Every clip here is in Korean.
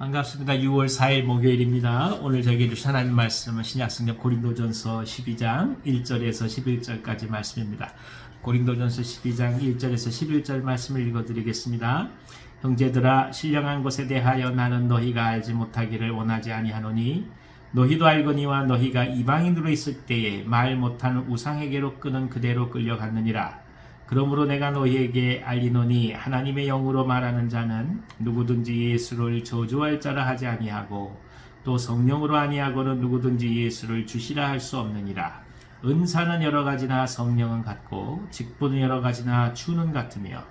반갑습니다. 6월 4일 목요일입니다. 오늘 저에게 주신 하나님 말씀은 신약성경 고린도전서 12장 1절에서 11절까지 말씀입니다. 고린도전서 12장 1절에서 11절 말씀을 읽어드리겠습니다. 형제들아, 신령한 것에 대하여 나는 너희가 알지 못하기를 원하지 아니하노니 너희도 알거니와 너희가 이방인으로 있을 때에 말 못하는 우상에게로 끄는 그대로 끌려갔느니라. 그러므로 내가 너희에게 알리노니 하나님의 영으로 말하는 자는 누구든지 예수를 저주할 자라 하지 아니하고 또 성령으로 아니하고는 누구든지 예수를 주시라 할 수 없느니라. 은사는 여러 가지나 성령은 같고 직분은 여러 가지나 주는 같으며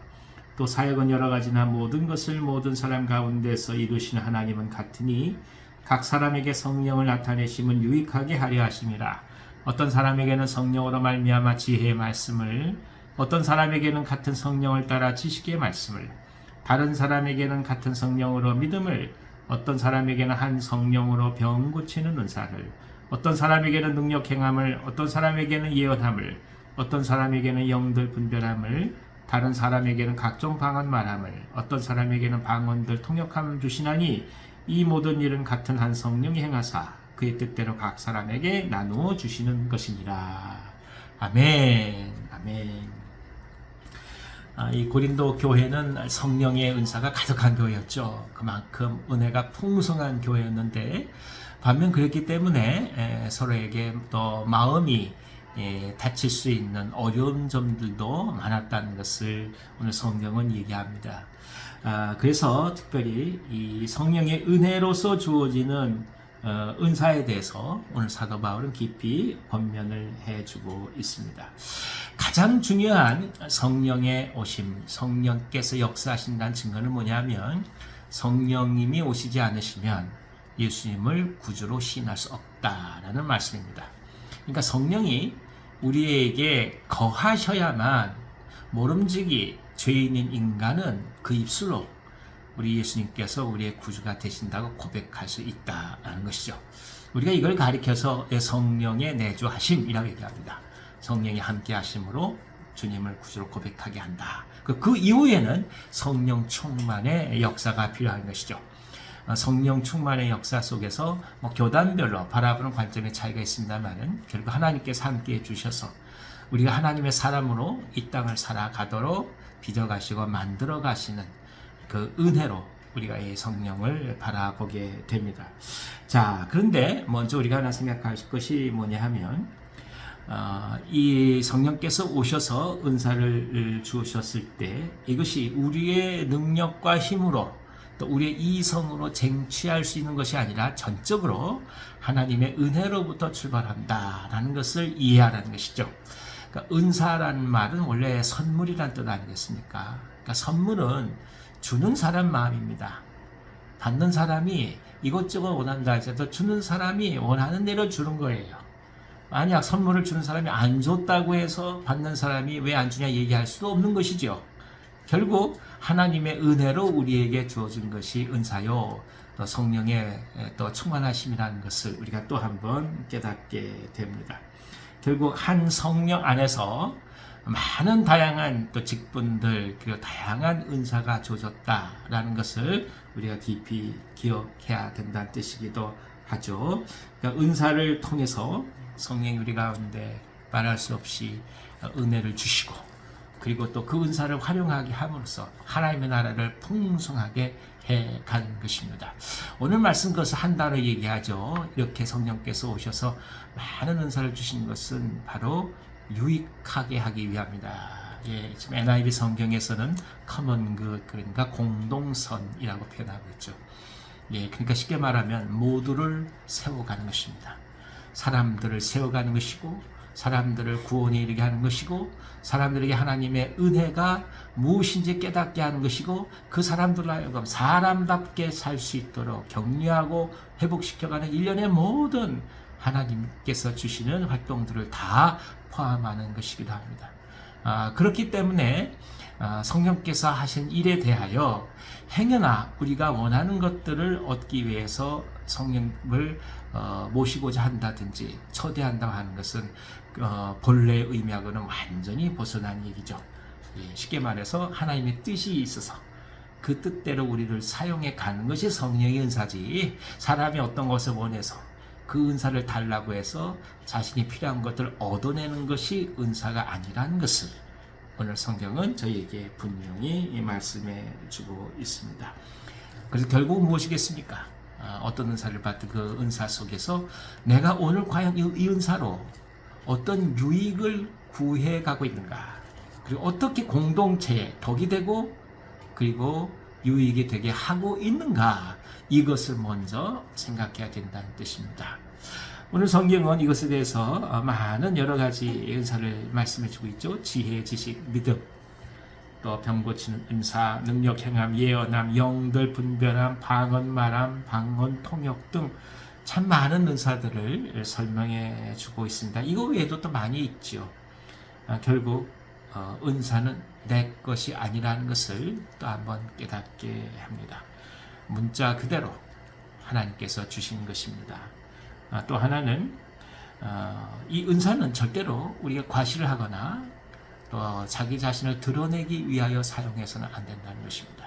또 사역은 여러 가지나 모든 것을 모든 사람 가운데서 이루시는 하나님은 같으니 각 사람에게 성령을 나타내심은 유익하게 하려 하심이라. 어떤 사람에게는 성령으로 말미암아 지혜의 말씀을, 어떤 사람에게는 같은 성령을 따라 지식의 말씀을, 다른 사람에게는 같은 성령으로 믿음을, 어떤 사람에게는 한 성령으로 병 고치는 은사를, 어떤 사람에게는 능력 행함을, 어떤 사람에게는 예언함을, 어떤 사람에게는 영들 분별함을, 다른 사람에게는 각종 방언 말함을, 어떤 사람에게는 방언들 통역함을 주시나니 이 모든 일은 같은 한 성령이 행하사 그의 뜻대로 각 사람에게 나누어 주시는 것이니라. 아멘. 아멘. 이 고린도 교회는 성령의 은사가 가득한 교회였죠. 그만큼 은혜가 풍성한 교회였는데 반면 그랬기 때문에 서로에게 또 마음이 다칠 수 있는 어려운 점들도 많았다는 것을 오늘 성경은 얘기합니다. 그래서 특별히 이 성령의 은혜로서 주어지는 은사에 대해서 오늘 사도 바울은 깊이 권면을 해주고 있습니다. 가장 중요한 성령의 오심, 성령께서 역사하신다는 증거는 뭐냐면 성령님이 오시지 않으시면 예수님을 구주로 시인할 수 없다라는 말씀입니다. 그러니까 성령이 우리에게 거하셔야만 모름지기 죄인인 인간은 그 입술로 우리 예수님께서 우리의 구주가 되신다고 고백할 수 있다는 것이죠. 우리가 이걸 가리켜서 성령의 내주하심이라고 얘기합니다. 성령이 함께 하심으로 주님을 구주로 고백하게 한다. 그 이후에는 성령 충만의 역사가 필요한 것이죠. 성령 충만의 역사 속에서 교단별로 바라보는 관점의 차이가 있습니다만은 결국 하나님께서 함께 해주셔서 우리가 하나님의 사람으로 이 땅을 살아가도록 빚어가시고 만들어가시는 그 은혜로 우리가 이 성령을 바라보게 됩니다. 자, 그런데 먼저 우리가 하나 생각할 것이 뭐냐 하면 이 성령께서 오셔서 은사를 주셨을 때 이것이 우리의 능력과 힘으로 또 우리의 이성으로 쟁취할 수 있는 것이 아니라 전적으로 하나님의 은혜로부터 출발한다라는 것을 이해하라는 것이죠. 그러니까 은사라는 말은 원래 선물이란 뜻 아니겠습니까? 그러니까 선물은 주는 사람 마음입니다. 받는 사람이 이것저것 원한다 해도 주는 사람이 원하는 대로 주는 거예요. 만약 선물을 주는 사람이 안 줬다고 해서 받는 사람이 왜 안 주냐 얘기할 수도 없는 것이죠. 결국 하나님의 은혜로 우리에게 주어진 것이 은사요, 또 성령의 또 충만하심이라는 것을 우리가 또 한번 깨닫게 됩니다. 결국 한 성령 안에서 많은 다양한 또 직분들 그리고 다양한 은사가 주어졌다라는 것을 우리가 깊이 기억해야 된다는 뜻이기도 하죠. 그러니까 은사를 통해서 성령이 우리 가운데 말할 수 없이 은혜를 주시고 그리고 또 그 은사를 활용하게 함으로써 하나님의 나라를 풍성하게 해간 것입니다. 오늘 말씀 그것을 한 단어 얘기하죠. 이렇게 성령께서 오셔서 많은 은사를 주신 것은 바로 유익하게 하기 위함이다. 지금 NIV 성경에서는 common good, 그러니까 공동선이라고 표현하고 있죠. 그러니까 쉽게 말하면 모두를 세워가는 것입니다. 사람들을 세워가는 것이고 사람들을 구원에 이르게 하는 것이고 사람들에게 하나님의 은혜가 무엇인지 깨닫게 하는 것이고 그 사람들로 하여금 사람답게 살 수 있도록 격려하고 회복시켜가는 일련의 모든 하나님께서 주시는 활동들을 다 포함하는 것이기도 합니다. 그렇기 때문에 성령께서 하신 일에 대하여 행여나 우리가 원하는 것들을 얻기 위해서 성령을 모시고자 한다든지 초대한다고 하는 것은 본래의 의미하고는 완전히 벗어난 얘기죠. 쉽게 말해서 하나님의 뜻이 있어서 그 뜻대로 우리를 사용해 가는 것이 성령의 은사지, 사람이 어떤 것을 원해서 그 은사를 달라고 해서 자신이 필요한 것들을 얻어내는 것이 은사가 아니라는 것을 오늘 성경은 저희에게 분명히 말씀해 주고 있습니다. 그래서 결국 무엇이겠습니까? 어떤 은사를 받든 그 은사 속에서 내가 오늘 과연 이 은사로 어떤 유익을 구해 가고 있는가, 그리고 어떻게 공동체에 덕이 되고 그리고 유익이 되게 하고 있는가, 이것을 먼저 생각해야 된다는 뜻입니다. 오늘 성경은 이것에 대해서 많은 여러 가지 은사를 말씀해 주고 있죠. 지혜, 지식, 믿음, 또 병 고치는 은사, 능력 행함, 예언함, 영들 분별함, 방언 말함, 방언 통역 등 참 많은 은사들을 설명해 주고 있습니다. 이거 외에도 또 많이 있죠. 결국 은사는 내 것이 아니라는 것을 또 한번 깨닫게 합니다. 문자 그대로 하나님께서 주신 것입니다. 또 하나는 이 은사는 절대로 우리가 과시를 하거나 또 자기 자신을 드러내기 위하여 사용해서는 안 된다는 것입니다.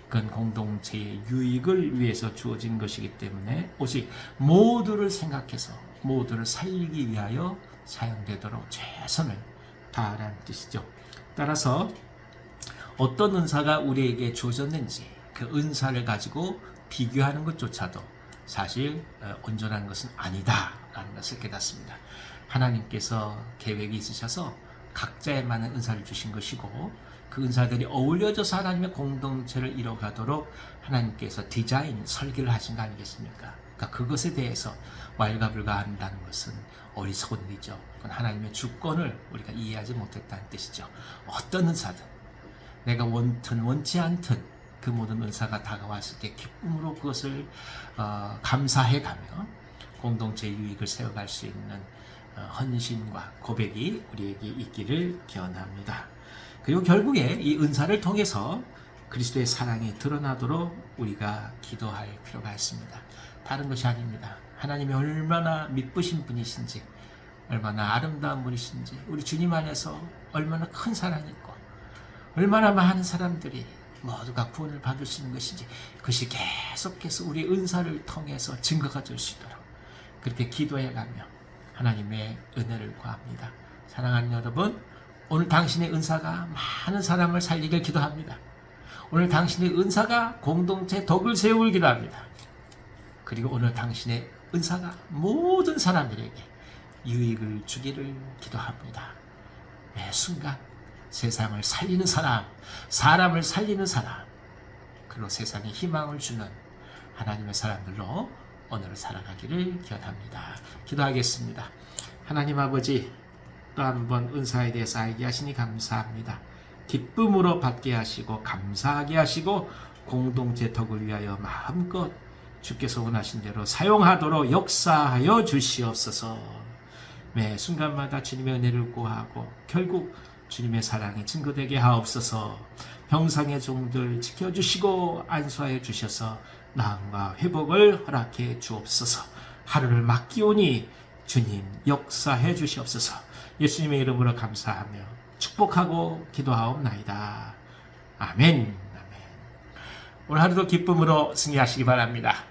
그건 공동체의 유익을 위해서 주어진 것이기 때문에 오직 모두를 생각해서 모두를 살리기 위하여 사용되도록 최선을 다하라는 뜻이죠. 따라서 어떤 은사가 우리에게 주어졌는지 그 은사를 가지고 비교하는 것조차도 사실 온전한 것은 아니다라는 것을 깨닫습니다. 하나님께서 계획이 있으셔서 각자에 맞는 은사를 주신 것이고 그 은사들이 어울려져서 하나님의 공동체를 이뤄가도록 하나님께서 디자인, 설계를 하신 거 아니겠습니까? 그러니까 그것에 대해서 왈가불가한다는 것은 어리석은 일이죠. 그건 하나님의 주권을 우리가 이해하지 못했다는 뜻이죠. 어떤 은사든 내가 원든 원치 않든 그 모든 은사가 다가왔을 때 기쁨으로 그것을 감사해가며 공동체의 유익을 세워갈 수 있는 헌신과 고백이 우리에게 있기를 기원합니다. 그리고 결국에 이 은사를 통해서 그리스도의 사랑이 드러나도록 우리가 기도할 필요가 있습니다. 다른 것이 아닙니다. 하나님이 얼마나 미쁘신 분이신지, 얼마나 아름다운 분이신지, 우리 주님 안에서 얼마나 큰 사랑이 있고 얼마나 많은 사람들이 모두가 구원을 받을 수 있는 것인지, 그것이 계속해서 우리 은사를 통해서 증거가 될 수 있도록 그렇게 기도해가며 하나님의 은혜를 구합니다. 사랑하는 여러분, 오늘 당신의 은사가 많은 사람을 살리길 기도합니다. 오늘 당신의 은사가 공동체 덕을 세우길 기도합니다. 그리고 오늘 당신의 은사가 모든 사람들에게 유익을 주기를 기도합니다. 매 순간 세상을 살리는 사람, 사람을 살리는 사람, 그리고 세상에 희망을 주는 하나님의 사람들로 오늘을 살아가기를 기원합니다. 기도하겠습니다. 하나님 아버지, 또 한번 은사에 대해서 알게 하시니 감사합니다. 기쁨으로 받게 하시고 감사하게 하시고 공동체 덕을 위하여 마음껏 주께서 원하신 대로 사용하도록 역사하여 주시옵소서. 매 순간마다 주님의 은혜를 구하고 결국 주님의 사랑이 증거되게 하옵소서. 병상의 종들 지켜주시고 안수하여 주셔서 나음과 회복을 허락해 주옵소서. 하루를 맡기오니 주님 역사해 주시옵소서. 예수님의 이름으로 감사하며 축복하고 기도하옵나이다. 아멘. 아멘. 오늘 하루도 기쁨으로 승리하시기 바랍니다.